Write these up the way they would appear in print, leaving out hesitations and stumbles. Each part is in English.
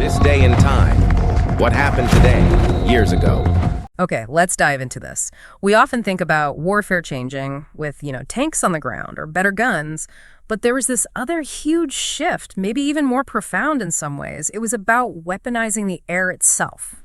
This day and time. What happened today, years ago? Okay, let's dive into this. We often think about warfare changing with, tanks on the ground or better guns, but there was this other huge shift, maybe even more profound in some ways. It was about weaponizing the air itself,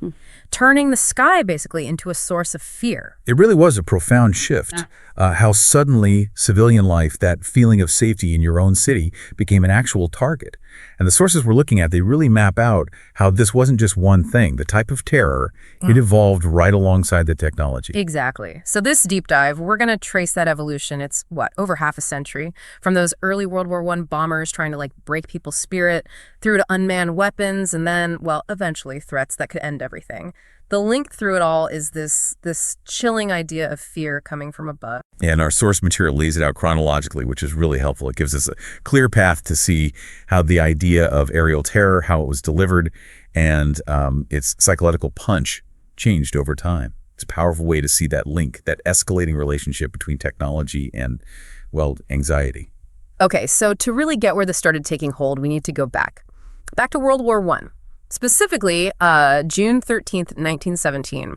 turning the sky basically into a source of fear. It really was a profound shift. How suddenly civilian life, that feeling of safety in your own city, became an actual target. And the sources we're looking at, they really map out how this wasn't just one thing. The type of terror, it evolved right alongside the technology. Exactly. So this deep dive, we're going to trace that evolution. It's, over half a century, from those early World War I bombers trying to, break people's spirit, through to unmanned weapons, and then, eventually threats that could end everything. The link through it all is this chilling idea of fear coming from above. And our source material lays it out chronologically, which is really helpful. It gives us a clear path to see how the idea of aerial terror, how it was delivered, and its psychological punch changed over time. It's a powerful way to see that link, that escalating relationship between technology and, anxiety. Okay, so to really get where this started taking hold, we need to go back to World War I. Specifically, June 13th, 1917,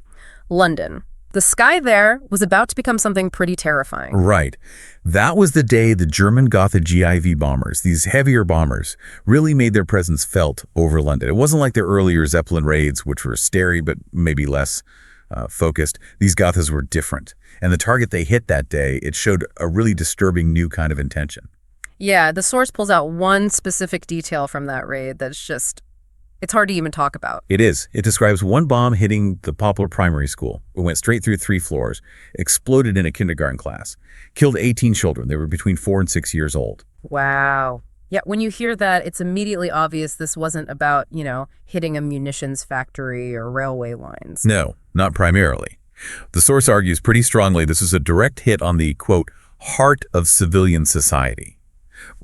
London. The sky there was about to become something pretty terrifying. Right. That was the day the German Gotha GIV bombers, these heavier bombers, really made their presence felt over London. It wasn't like their earlier Zeppelin raids, which were starry but maybe less focused. These Gothas were different. And the target they hit that day, it showed a really disturbing new kind of intention. Yeah, the source pulls out one specific detail from that raid that's just... it's hard to even talk about. It is. It describes one bomb hitting the Poplar Primary School. It went straight through 3 floors, exploded in a kindergarten class, killed 18 children. They were between 4 and 6 years old. Wow. Yeah, when you hear that, it's immediately obvious this wasn't about, hitting a munitions factory or railway lines. No, not primarily. The source argues pretty strongly this is a direct hit on the, quote, heart of civilian society.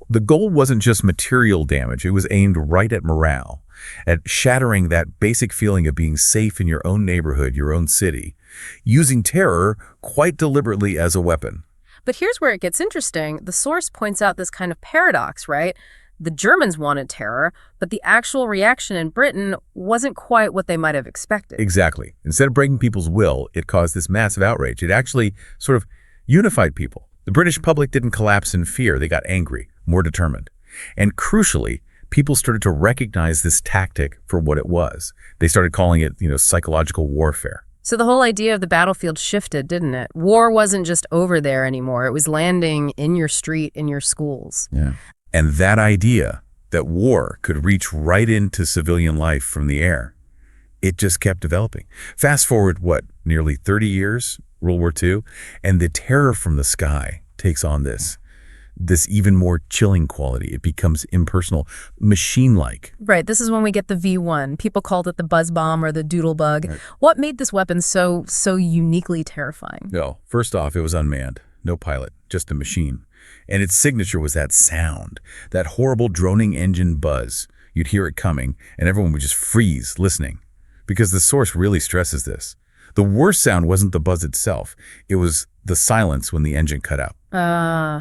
The goal wasn't just material damage. It was aimed right at morale, at shattering that basic feeling of being safe in your own neighborhood, your own city, using terror quite deliberately as a weapon. But here's where it gets interesting. The source points out this kind of paradox, right? The Germans wanted terror, but the actual reaction in Britain wasn't quite what they might have expected. Exactly. Instead of breaking people's will, it caused this massive outrage. It actually sort of unified people. The British public didn't collapse in fear. They got angry, more determined. And crucially, people started to recognize this tactic for what it was. They started calling it, psychological warfare. So the whole idea of the battlefield shifted, didn't it? War wasn't just over there anymore. It was landing in your street, in your schools. Yeah. And that idea that war could reach right into civilian life from the air, it just kept developing. Fast forward, nearly 30 years, World War II, and the terror from the sky takes on this even more chilling quality. It becomes impersonal, machine-like. Right. This is when we get the V1. People called it the buzz bomb or the doodle bug. Right. What made this weapon so uniquely terrifying? No, first off, it was unmanned. No pilot, just a machine. And its signature was that sound, that horrible droning engine buzz. You'd hear it coming, and everyone would just freeze listening. Because the source really stresses this. The worst sound wasn't the buzz itself. It was the silence when the engine cut out.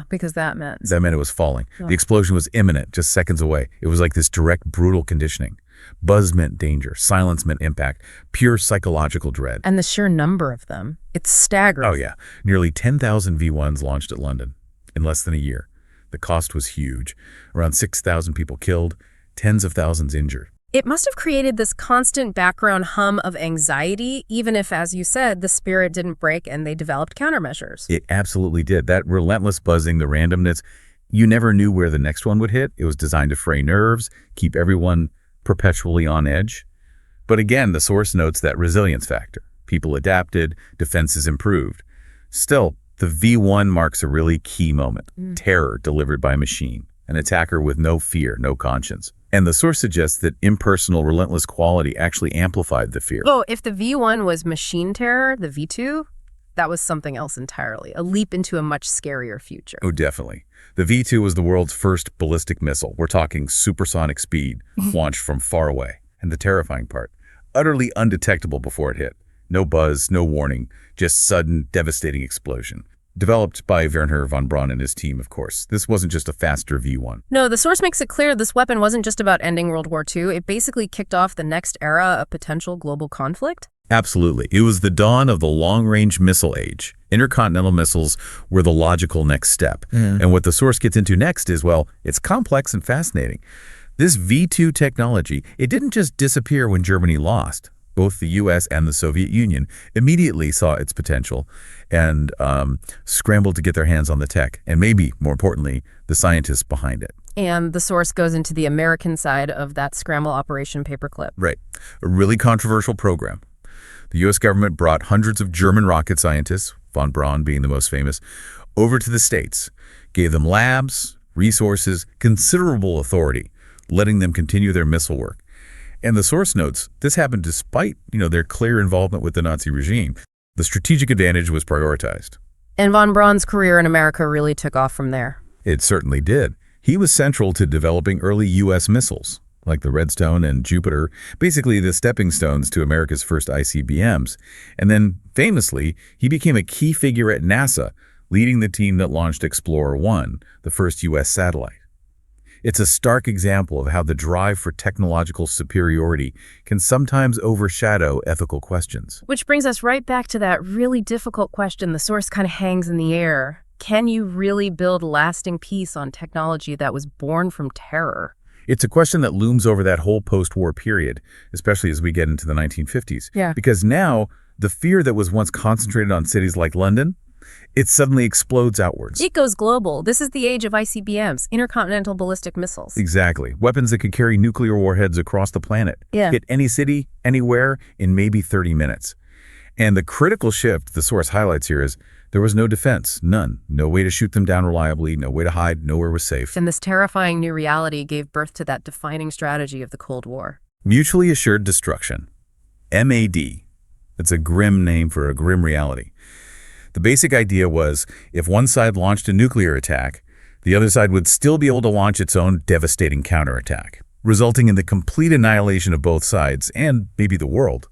Because that meant it was falling. Oh. The explosion was imminent, just seconds away. It was like this direct, brutal conditioning. Buzz meant danger. Silence meant impact. Pure psychological dread. And the sheer number of them. It's staggering. Oh, yeah. Nearly 10,000 V1s launched at London in less than a year. The cost was huge. Around 6,000 people killed, tens of thousands injured. It must have created this constant background hum of anxiety, even if, as you said, the spirit didn't break and they developed countermeasures. It absolutely did. That relentless buzzing, the randomness, you never knew where the next one would hit. It was designed to fray nerves, keep everyone perpetually on edge. But again, the source notes that resilience factor. People adapted, defenses improved. Still, the V1 marks a really key moment. Terror delivered by machine. An attacker with no fear, no conscience. And the source suggests that impersonal, relentless quality actually amplified the fear. Oh, if the V1 was machine terror, the V2, that was something else entirely. A leap into a much scarier future. Oh, definitely. The V2 was the world's first ballistic missile. We're talking supersonic speed, launched from far away. And the terrifying part, utterly undetectable before it hit. No buzz, no warning, just sudden, devastating explosion. developed by Wernher von Braun and his team, of course. This wasn't just a faster V1. No, the source makes it clear this weapon wasn't just about ending World War II. It basically kicked off the next era of potential global conflict. Absolutely. It was the dawn of the long-range missile age. Intercontinental missiles were the logical next step. And what the source gets into next is, well, it's complex and fascinating. This V2 technology, it didn't just disappear when Germany lost. Both the U.S. and the Soviet Union immediately saw its potential and scrambled to get their hands on the tech, and maybe, more importantly, the scientists behind it. And the source goes into the American side of that scramble Operation Paperclip. Right. A really controversial program. The U.S. government brought hundreds of German rocket scientists, von Braun being the most famous, over to the States, gave them labs, resources, considerable authority, letting them continue their missile work. And the source notes, this happened despite, their clear involvement with the Nazi regime. The strategic advantage was prioritized. And von Braun's career in America really took off from there. It certainly did. He was central to developing early U.S. missiles, like the Redstone and Jupiter, basically the stepping stones to America's first ICBMs. And then, famously, he became a key figure at NASA, leading the team that launched Explorer 1, the first U.S. satellite. It's a stark example of how the drive for technological superiority can sometimes overshadow ethical questions. Which brings us right back to that really difficult question the source kind of hangs in the air. Can you really build lasting peace on technology that was born from terror? It's a question that looms over that whole post-war period, especially as we get into the 1950s. Yeah. Because now, the fear that was once concentrated on cities like London, it suddenly explodes outwards. It goes global. This is the age of ICBMs, intercontinental ballistic missiles. Exactly. Weapons that could carry nuclear warheads across the planet. Yeah. Hit any city, anywhere, in maybe 30 minutes. And the critical shift the source highlights here is there was no defense, none. No way to shoot them down reliably, no way to hide, nowhere was safe. And this terrifying new reality gave birth to that defining strategy of the Cold War. Mutually assured destruction. MAD. It's a grim name for a grim reality. The basic idea was, if one side launched a nuclear attack, the other side would still be able to launch its own devastating counterattack, resulting in the complete annihilation of both sides and maybe the world.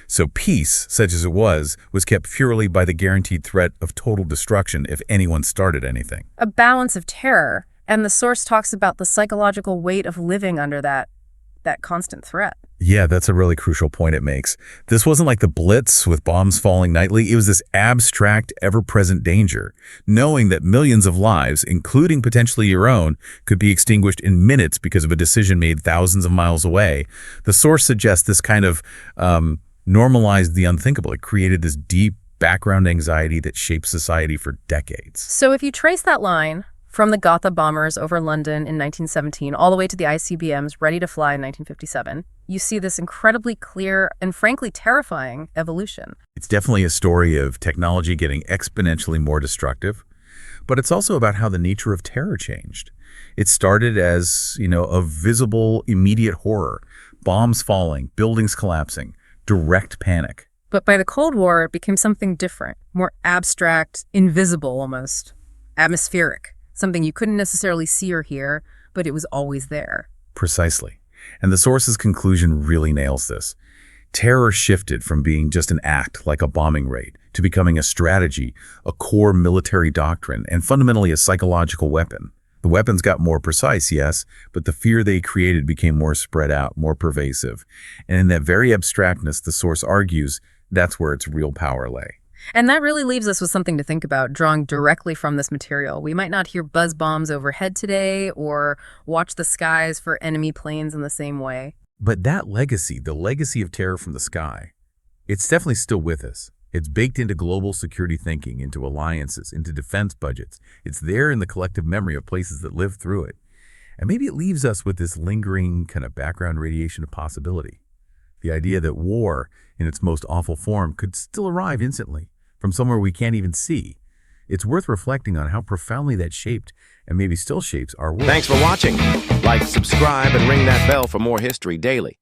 So peace, such as it was kept purely by the guaranteed threat of total destruction if anyone started anything. A balance of terror, and the source talks about the psychological weight of living under that constant threat. Yeah, that's a really crucial point it makes. This wasn't like the Blitz with bombs falling nightly. It was this abstract, ever-present danger, knowing that millions of lives, including potentially your own, could be extinguished in minutes because of a decision made thousands of miles away. The source suggests this kind of normalized the unthinkable. It created this deep background anxiety that shaped society for decades. So if you trace that line from the Gotha bombers over London in 1917 all the way to the ICBMs ready to fly in 1957, you see this incredibly clear and frankly terrifying evolution. It's definitely a story of technology getting exponentially more destructive, but it's also about how the nature of terror changed. It started as, a visible, immediate horror, bombs falling, buildings collapsing, direct panic. But by the Cold War, it became something different, more abstract, invisible almost, atmospheric, something you couldn't necessarily see or hear, but it was always there. Precisely. And the source's conclusion really nails this. Terror shifted from being just an act, like a bombing raid, to becoming a strategy, a core military doctrine, and fundamentally a psychological weapon. The weapons got more precise, yes, but the fear they created became more spread out, more pervasive. And in that very abstractness, the source argues, that's where its real power lay. And that really leaves us with something to think about, drawing directly from this material. We might not hear buzz bombs overhead today or watch the skies for enemy planes in the same way. But that legacy, the legacy of terror from the sky, it's definitely still with us. It's baked into global security thinking, into alliances, into defense budgets. It's there in the collective memory of places that lived through it. And maybe it leaves us with this lingering kind of background radiation of possibility. The idea that war, in its most awful form, could still arrive instantly from somewhere we can't even see. It's worth reflecting on how profoundly that shaped, and maybe still shapes, our world. Thanks for watching. Like, subscribe, and ring that bell for more history daily.